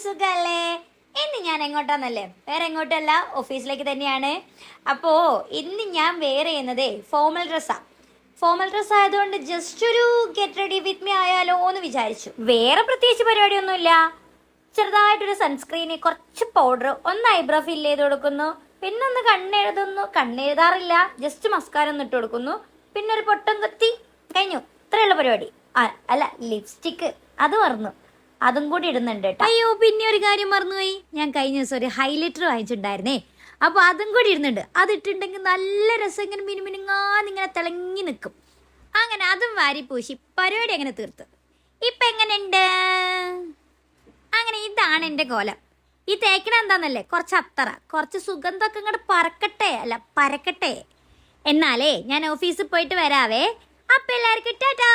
സുഖല്ലേ? ഇന്ന് ഞാൻ എങ്ങോട്ടാന്നല്ലേ, വേറെ എങ്ങോട്ടല്ല, ഓഫീസിലേക്ക് തന്നെയാണ്. അപ്പോ ഇന്ന് ഞാൻ വെയർ ചെയ്യുന്നത് ഫോർമൽ ഡ്രസ്സാണ്. ഫോർമൽ ഡ്രസ്സ് ആയതുകൊണ്ട് ജസ്റ്റ് ഒരു ഗെറ്റ് റെഡി വിത്ത് മീ ആയാലോ എന്ന് വിചാരിച്ചു. വേറെ പ്രത്യേകിച്ച് പരിപാടിയൊന്നുമില്ല. ചെറുതായിട്ടൊരു സൺസ്ക്രീന്, കുറച്ച് പൗഡർ, ഒന്ന് ഐബ്രോ ഫിൽ ചെയ്ത് കൊടുക്കുന്നു, പിന്നെ ഒന്ന് കണ്ണെഴുതുന്നു. കണ്ണെഴുതാറില്ല, ജസ്റ്റ് മസ്കാര ഒന്ന് ഇട്ട് കൊടുക്കുന്നു, പിന്നെ ഒരു പൊട്ടം കത്തി, കഴിഞ്ഞു. ഇത്രയുള്ള പരിപാടി. അല്ല, ലിപ്സ്റ്റിക്ക് അത് മറന്നു, അതും കൂടി ഇടുന്നുണ്ട് കേട്ടോ. അയ്യോ, പിന്നെ ഒരു കാര്യം മറന്നുപോയി. ഞാൻ കഴിഞ്ഞ ദിവസം ഒരു ഹൈലൈറ്റർ വാങ്ങിച്ചിട്ടുണ്ടായിരുന്നേ, അപ്പോൾ അതും കൂടി ഇടുന്നുണ്ട്. അത് ഇട്ടിട്ടുണ്ടെങ്കിൽ നല്ല രസം, ഇങ്ങനെ മിനുമിനുങ്ങാന്നിങ്ങനെ തിളങ്ങി നിൽക്കും. അങ്ങനെ അതും വാരി പൂശി പരിപാടി അങ്ങനെ തീർത്ത്. ഇപ്പം എങ്ങനെയുണ്ട്? അങ്ങനെ ഇതാണ് എൻ്റെ കോലം. ഈ തേക്കണ എന്താന്നല്ലേ, കുറച്ച് അത്തറ, കുറച്ച് സുഗന്ധമൊക്കെ ഇങ്ങോട്ട് പറക്കട്ടെ, അല്ല പരക്കട്ടെ. എന്നാലേ ഞാൻ ഓഫീസിൽ പോയിട്ട് വരാവേ. അപ്പം എല്ലാവർക്കും ടാറ്റാ.